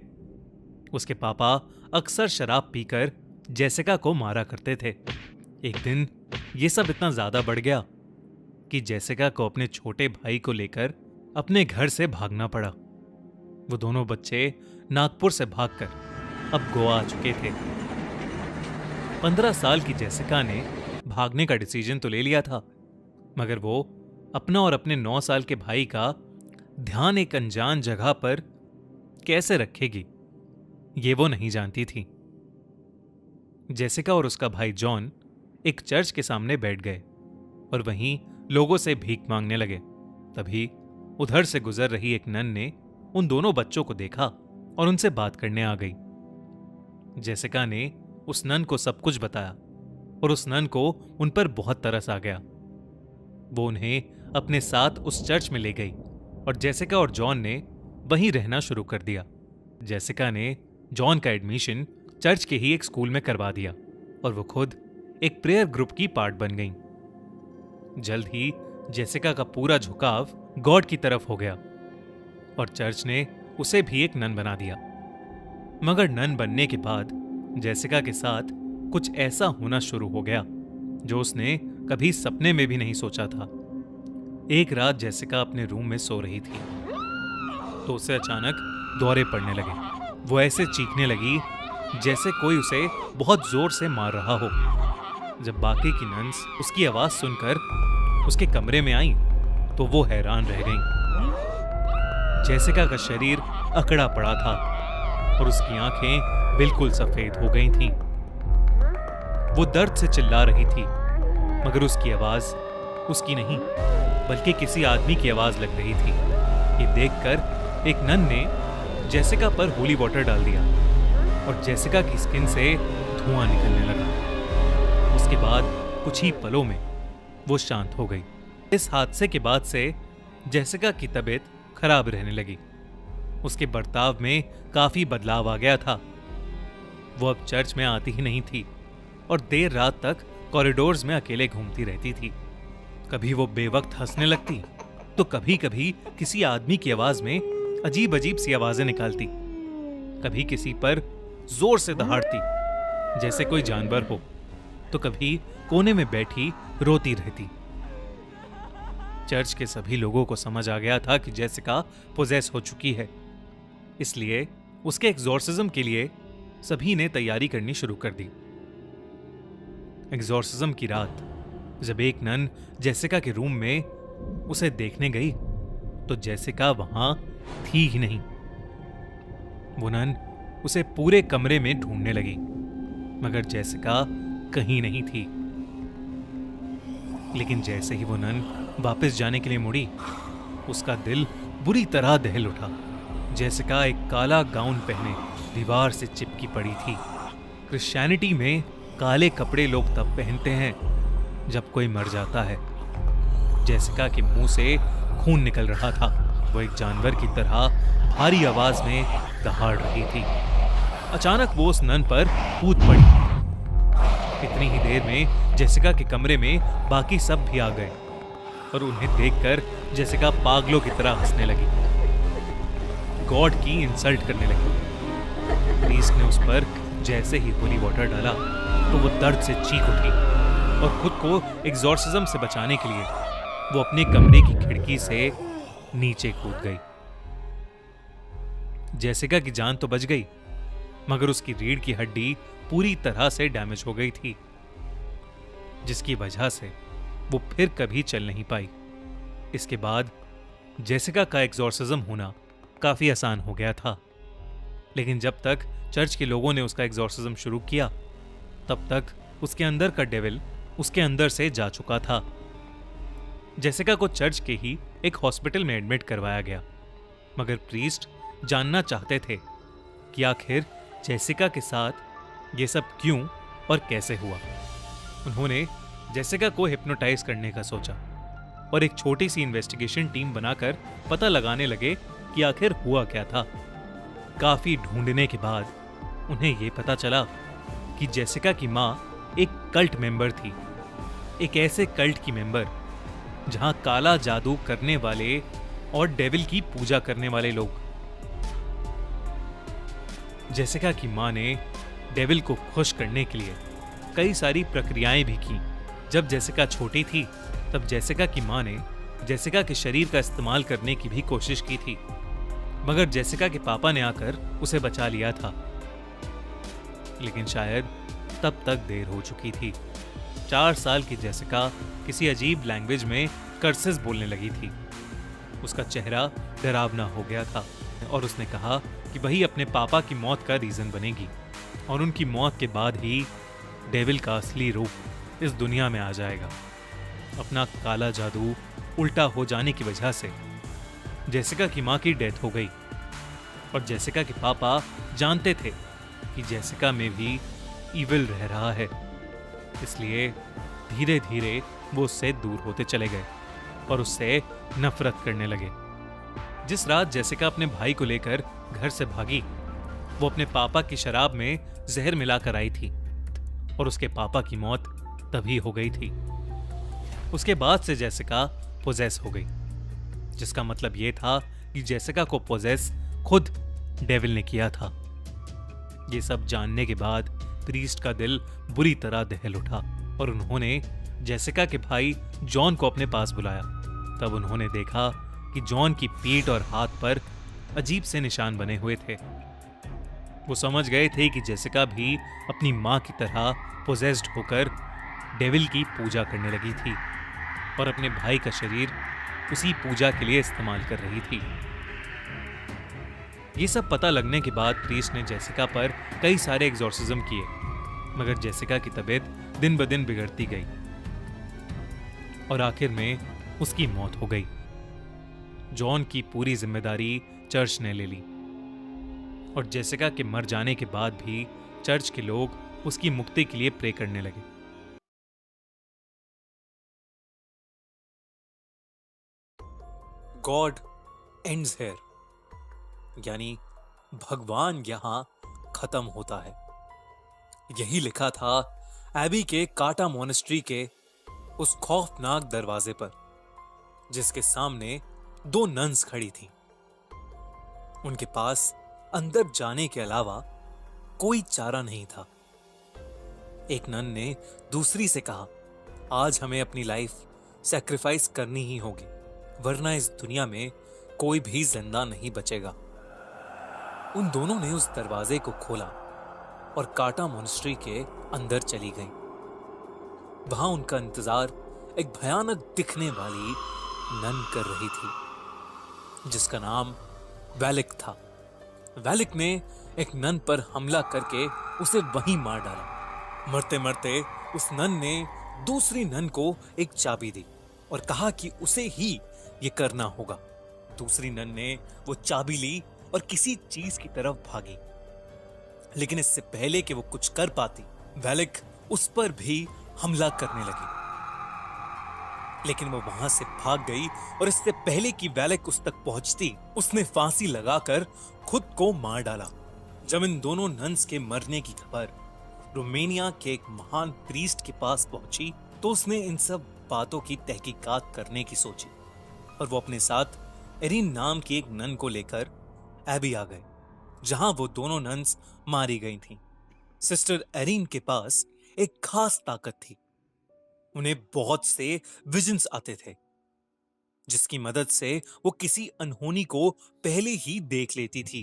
Speaker 2: उसके पापा अक्सर शराब पीकर जेसिका को मारा करते थे। एक दिन ये सब इतना ज्यादा बढ़ गया कि जेसिका को अपने छोटे भाई को लेकर अपने घर से भागना पड़ा। वो दोनों बच्चे नागपुर से भागकर अब गोवा आ चुके थे। 15 साल की जेसिका ने भागने का डिसीजन तो ले लिया था, मगर वो अपना और अपने 9 साल के भाई का ध्यान एक अनजान जगह पर कैसे रखेगी, ये वो नहीं जानती थी। जेसिका और उसका भाई जॉन एक चर्च के सामने बैठ गए और वहीं लोगों से भीख मांगने लगे। तभी उधर से गुजर रही एक नन ने उन दोनों बच्चों को देखा और उनसे बात करने आ गई। जेसिका ने उस नन को सब कुछ बताया और उस नन को उन पर बहुत तरस आ गया। वो उन्हें अपने साथ उस चर्च में ले गई और जेसिका और जॉन ने वहीं रहना शुरू कर दिया। जेसिका ने जॉन का एडमिशन चर्च के ही एक स्कूल में करवा दिया और वो खुद एक प्रेयर ग्रुप की पार्ट बन गई। जल्द ही जेसिका का पूरा झुकाव गॉड की तरफ हो गया और चर्च ने उसे भी एक नन बना दिया। मगर नन बनने के बाद जेसिका के साथ कुछ ऐसा होना शुरू हो गया जो उसने कभी सपने में भी नहीं सोचा था। एक रात जेसिका अपने रूम में सो रही थी तो उसे अचानक दौरे पड़ने लगे। वो ऐसे चीखने लगी जैसे कोई उसे बहुत जोर से मार रहा हो। जब बाकी की नन्स उसकी आवाज सुनकर उसके कमरे में आई तो वो हैरान रह गईं। जेसिका का शरीर अकड़ा पड़ा था और उसकी आंखें बिल्कुल सफेद हो गई थीं। वो दर्द से चिल्ला रही थी, मगर उसकी आवाज उसकी नहीं बल्कि किसी आदमी की आवाज लग रही थी। ये देखकर एक नन ने जेसिका पर होली वाटर डाल दिया और जेसिका की स्किन से धुआं निकलने लगा। उसके बाद कुछ ही पलों में वो शांत हो गई। इस हादसे के बाद से जेसिका की तबीयत खराब रहने लगी। उसके बर्ताव में काफी बदलाव आ गया था। वो अब चर्च में आती ही नहीं थी और देर रात तक कॉरिडोर्स में अकेले घूमती रहती थी।
Speaker 3: कभी वो बेवक्त हंसने लगती तो कभी कभी किसी आदमी की आवाज में अजीब अजीब सी आवाजें निकालती, कभी किसी पर जोर से दहाड़ती जैसे कोई जानवर हो, तो कभी कोने में बैठी रोती रहती। चर्च के सभी लोगों को समझ आ गया था कि जेसिका पोजेस हो चुकी है, इसलिए उसके एग्जॉर्सिज्म के लिए सभी ने तैयारी करनी शुरू कर दी। एग्जॉर्सिज्म की रात जब एक नन जेसिका के रूम में उसे देखने गई तो जेसिका वहां थी ही नहीं। वो नन उसे पूरे कमरे में ढूंढने लगी, मगर जेसिका कहीं नहीं थी। लेकिन जैसे ही वो नन वापस जाने के लिए मुड़ी, उसका दिल बुरी तरह दहल उठा। जेसिका एक काला गाउन पहने दीवार से चिपकी पड़ी थी। क्रिश्चियनिटी में काले कपड़े लोग तब पहनते हैं जब कोई मर जाता है। जेसिका के मुंह से खून निकल रहा था। वो एक जानवर की तरह भारी आवाज में दहाड़ रही थी। अचानक वो उस नन पर कूद पड़ी। इतनी ही देर में जेसिका के कमरे में बाकी सब भी आ गए और उन्हें देखकर जेसिका पागलों की तरह हंसने लगी, गॉड की इंसल्ट करने लगी। प्रीस्ट ने उस पर जैसे ही होली वाटर डाला तो वो दर्द से चीख उठी और खुद को एग्जॉर्सिज्म से बचाने के लिए वो अपने कमरे की खिड़की से नीचे कूद गई। जेसिका की जान तो बच गई, मगर उसकी रीढ़ की हड्डी पूरी तरह से डैमेज हो गई थी, जिसकी वजह से वो फिर कभी चल नहीं पाई। इसके बाद जेसिका का एग्जॉर्सिज्म होना काफी आसान हो गया था, लेकिन जब तक चर्च के लोगों ने उसका एग्जॉर्सिज्म शुरू किया तब तक उसके अंदर का डेविल उसके अंदर से जा चुका था। जेसिका को चर्च के ही एक हॉस्पिटल में एडमिट करवाया गया, मगर प्रीस्ट जानना चाहते थे कि आखिर जेसिका के साथ ये सब क्यों और कैसे हुआ। उन्होंने जेसिका को हिप्नोटाइज करने का सोचा और एक छोटी सी इन्वेस्टिगेशन टीम बनाकर पता लगाने लगे कि आखिर हुआ क्या था। काफी ढूंढने के बाद उन्हें यह पता चला कि जेसिका की मां एक कल्ट मेंबर थी, एक ऐसे कल्ट की मेंबर जहां काला जादू करने वाले और डेविल की पूजा करने वाले लोग। जेसिका की मां ने डेविल को खुश करने के लिए कई सारी प्रक्रियाएं भी की। जब जेसिका छोटी थी तब जेसिका की मां ने जेसिका के शरीर का इस्तेमाल करने की भी कोशिश की थी, मगर जेसिका के पापा ने आकर उसे बचा लिया था। लेकिन शायद तब तक देर हो चुकी थी। 4 साल की जेसिका किसी अजीब लैंग्वेज में कर्सेस बोलने लगी थी। उसका चेहरा डरावना हो गया था और उसने कहा कि वही अपने पापा की मौत का रीजन बनेगी और उनकी मौत के बाद ही डेविल का असली रूप इस दुनिया में आ जाएगा। अपना काला जादू उल्टा हो जाने की वजह से जेसिका की मां की डेथ हो गई और जेसिका के पापा जानते थे कि जेसिका में भी इविल रह रहा है, इसलिए धीरे धीरे वो उससे दूर होते चले गए और उससे नफरत करने लगे। जिस रात जेसिका अपने भाई को लेकर घर से भागी, वो अपने पापा की शराब में जहर मिलाकर आई थी और उसके पापा की मौत तभी हो गई थी। उसके बाद से जेसिका पोजेस हो गई, जिसका मतलब यह था कि जेसिका को पोजेस खुद डेविल ने किया था। ये सब जानने के बाद प्रीस्ट का दिल बुरी तरह दहल उठा और उन्होंने जेसिका के भाई जॉन को अपने पास बुलाया। तब उन्होंने देखा कि जॉन की पीठ और हाथ पर अजीब से निशान बने हुए थे। वो समझ गए थे कि जेसिका भी अपनी मां की तरह पोजेस्ड होकर डेविल की पूजा करने लगी थी और अपने भाई का शरीर उसी पूजा के लिए इस्तेमाल कर रही थी। ये सब पता लगने के बाद प्रीस्ट ने जेसिका पर कई सारे एग्जॉर्सिज्म किए, मगर जेसिका की तबीयत दिन ब दिन बिगड़ती गई और आखिर में उसकी मौत हो गई। जॉन की पूरी जिम्मेदारी चर्च ने ले ली और जेसिका के मर जाने के बाद भी चर्च के लोग उसकी मुक्ति के लिए प्रे करने लगे।
Speaker 4: गॉड एंड्स हियर, यानी भगवान यहां खत्म होता है। यही लिखा था एबी के काटा मोनेस्ट्री के उस खौफनाक दरवाजे पर, जिसके सामने दो नन्स खड़ी थीं। उनके पास अंदर जाने के अलावा कोई चारा नहीं था। एक नन ने दूसरी से कहा, आज हमें अपनी लाइफ सैक्रिफाइस करनी ही होगी, वरना इस दुनिया में कोई भी जिंदा नहीं बचेगा। उन दोनों ने उस दरवाजे को खोला और काटा मोनेस्ट्री के अंदर चली गईं। वहां उनका इंतजार एक भयानक दिखने वाली नन कर रही थी, जिसका नाम वैलिक था। वैलिक ने एक नन पर हमला करके उसे वहीं मार डाला। मरते मरते उस नन ने दूसरी नन को एक चाबी दी और कहा कि उसे ही ये करना होगा। दूसरी नन ने वो चाबी ली और किसी चीज की तरफ भागी, लेकिन इससे पहले कि वो कुछ कर पाती, वैलिक उस पर भी हमला करने लगी। लेकिन वो वहां से भाग गई और इससे पहले कि वैलिक उस तक पहुंचती, उसने फांसी लगाकर खुद को मार डाला। जब इन दोनों नन्स के मरने की खबर रोमानिया के एक महान प्रीस्ट के पास पहुंची, तो उसने इन सब बातों की तहकीकात करने की सोची और वो अपने साथ एरिन नाम की एक नन को लेकर एबी आ गए, जहां वो दोनों नन्स मारी गई थीं। सिस्टर एरिन के पास एक खास ताकत थी। उन्हें बहुत से विजन्स आते थे, जिसकी मदद से वो किसी अनहोनी को पहले ही देख लेती थी।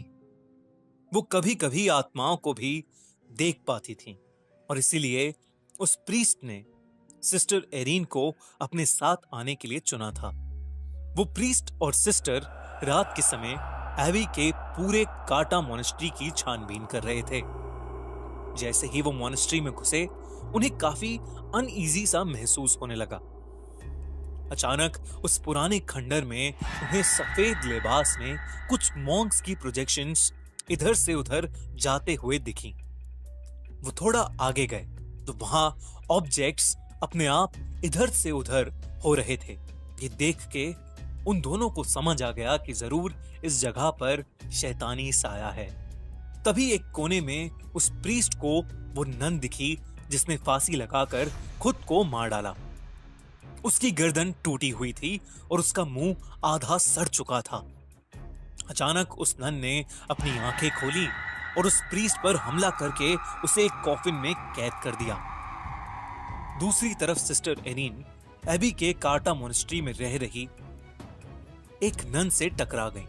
Speaker 4: वो कभी कभी आत्माओं को भी देख पाती थी और इसीलिए उस प्रीस्ट ने सिस्टर एरिन को अपने साथ आने के लिए चुना था। वो प्रीस्ट और सिस्टर रात के समय एबी के पूरे काटा मोनेस्ट्री की छानबीन कर रहे थे। जैसे ही वो मोनेस्ट्री में घुसे, उन्हें काफी अनईजी सा महसूस होने लगा। अचानक उस पुराने खंडर में उन्हें सफेद लिबास में कुछ मॉन्क्स की प्रोजेक्शंस इधर से उधर जाते हुए दिखी। वो थोड़ा आगे गए तो वहां ऑब्जेक्ट्स अपने आप इधर से उधर हो रहे थे। ये देख के उन दोनों को समझ आ गया कि जरूर इस जगह पर शैतानी साया है। तभी एक कोने में उस प्रीस्ट को वो नन दिखी जिसने फांसी लगाकर खुद को मार डाला। उसकी गर्दन टूटी हुई थी और उसका मुंह आधा सड़ चुका था। अचानक उस नन ने अपनी आंखें खोली और उस प्रीस्ट पर हमला करके उसे एक कॉफिन में कैद कर दिया। दूसरी तरफ सिस्टर एरिन एबी के काटा मोनेस्ट्री में रह रही एक नन से टकरा गई।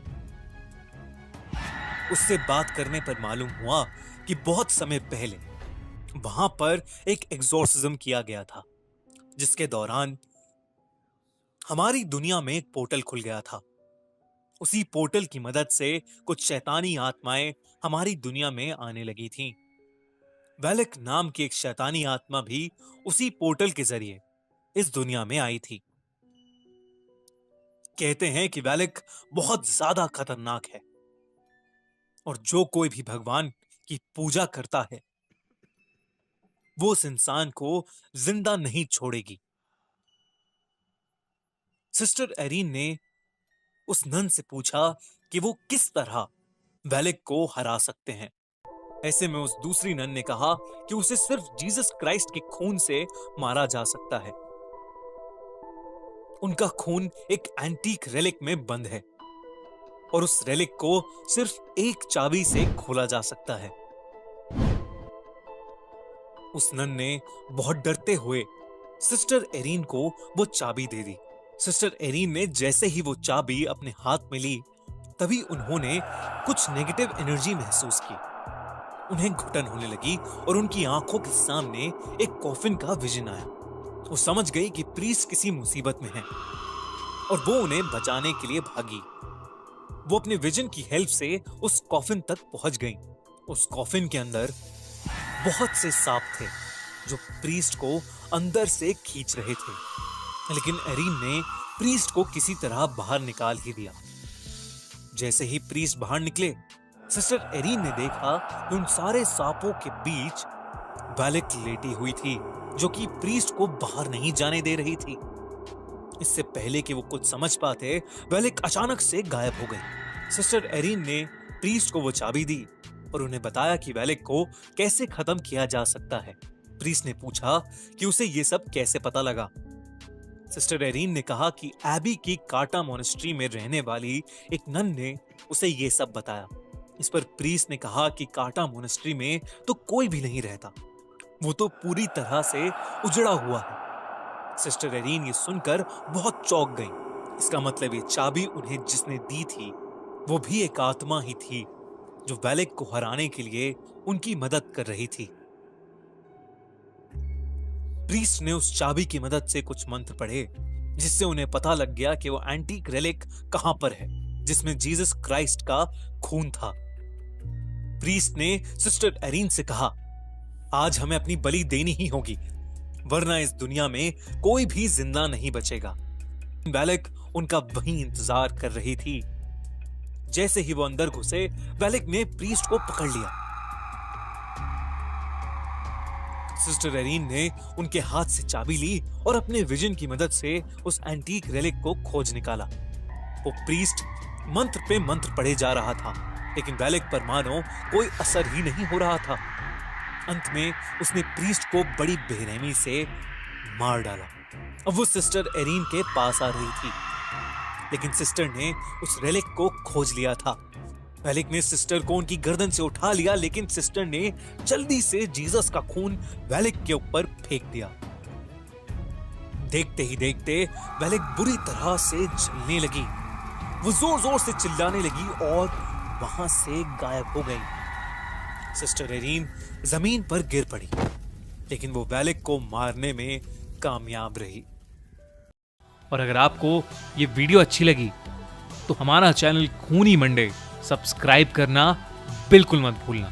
Speaker 4: उससे बात करने पर मालूम हुआ कि बहुत समय पहले वहां पर एक एग्जॉर्सिज्म किया गया था, जिसके दौरान हमारी दुनिया में एक पोर्टल खुल गया था। उसी पोर्टल की मदद से कुछ शैतानी आत्माएं हमारी दुनिया में आने लगी थीं। वैलिक नाम की एक शैतानी आत्मा भी उसी पोर्टल के जरिए इस दुनिया में आई थी। कहते हैं कि वैलिक बहुत ज्यादा खतरनाक है और जो कोई भी भगवान की पूजा करता है, वो उस इंसान को जिंदा नहीं छोड़ेगी। सिस्टर एरिन ने उस नन से पूछा कि वो किस तरह वैलिक को हरा सकते हैं। ऐसे में उस दूसरी नन ने कहा कि उसे सिर्फ जीसस क्राइस्ट के खून से मारा जा सकता है। उनका खून एक एंटीक रेलिक में बंद है और उस रेलिक को सिर्फ एक चाबी से खोला जा सकता है। उस नन ने बहुत डरते हुए सिस्टर एरिन को वो चाबी दे दी। सिस्टर एरिन ने जैसे ही वो चाबी अपने हाथ में ली, तभी उन्होंने कुछ नेगेटिव एनर्जी महसूस की। उन्हें घुटन होने लगी और उनकी आंखों के सामने एक कॉफिन का विजन आया। वो समझ गई कि प्रीस्ट किसी मुसीबत में है और वो उन्हें बचाने के लिए भागी। वो अपने विजन की हेल्प से उस कॉफिन तक पहुंच गई। उस कॉफिन के अंदर बहुत से सांप थे जो प्रीस्ट को अंदर से खींच रहे थे, लेकिन एरिन ने प्रीस्ट को किसी तरह बाहर निकाल ही दिया। जैसे ही प्रीस्ट बाहर निकले, सिस्टर एरिन ने देखा कि उन सारे सांपों के बीच वैलिक लेटी हुई थी, जो कि प्रीस्ट को बाहर नहीं जाने दे रही थी। इससे पहले कि वो कुछ समझ पाते, वैलिक अचानक से गायब हो गई। सिस्टर एरिन ने प्रीस्ट को वो चाबी दी और उन्हें बताया कि वैलिक को कैसे खत्म किया जा सकता है। प्रीस्ट ने पूछा कि उसे ये सब कैसे पता लगा। सिस्टर एरीन ने कहा कि एबी की काटा मोनेस्ट्री में रहने वाली एक नन ने उसे ये सब बताया। इस पर प्रीस्ट ने कहा कि काटा मोनेस्ट्री में तो कोई भी नहीं रहता, वो तो पूरी तरह से उजड़ा हुआ है। सिस्टर एरीन ये सुनकर बहुत चौंक गई। इसका मतलब ये चाबी उन्हें जिसने दी थी वो भी एक आत्मा ही थी जो वैलेक को हराने के लिए उनकी मदद कर रही थी। प्रीस्ट ने उस चाबी की मदद से कुछ मंत्र पढ़े जिससे उन्हें पता लग गया कि वो एंटीक रेलिक कहां पर है जिसमें जीसस क्राइस्ट का खून था। प्रीस्ट ने सिस्टर एरीन से कहा, आज हमें अपनी बलि देनी ही होगी, वरना इस दुनिया में कोई भी जिंदा नहीं बचेगा। वैलेक उनका वहीं इंतजार कर रही थी। जैसे ही वो अंदर घुसे, वैलेक ने प्रीस्ट को पकड़ लिया। सिस्टर एरीन ने उनके हाथ से चाबी ली और अपने विजन की मदद से उस एंटीक रेलिक को खोज निकाला। वो प्रीस्ट मंत्र पे मंत्र पढ़े जा रहा था, लेकिन वैलेक पर मानो कोई असर ही नहीं हो रहा था। अंत में उसने प्रीस्ट को बड़ी बेरहमी से मार डाला। अब वो सिस्टर एरीन के पास आ रही थी, लेकिन सिस्टर ने उस रेलिक को खोज लिया था। वैलेक ने सिस्टर को उनकी गर्दन से उठा लिया, लेकिन सिस्टर ने जल्दी से जीसस का खून वैलेक के ऊपर फेंक दिया। देखते ही देखते वैलेक बुरी तरह से जलने लगी। वो जोर जोर से चिल्लाने लगी और वहां से गायब हो गई। सिस्टर एरीन जमीन पर गिर पड़ी, लेकिन वो वैलेक को मारने में कामयाब रही।
Speaker 3: और अगर आपको ये वीडियो अच्छी लगी तो हमारा चैनल खूनी मंडे सब्सक्राइब करना बिल्कुल मत भूलना।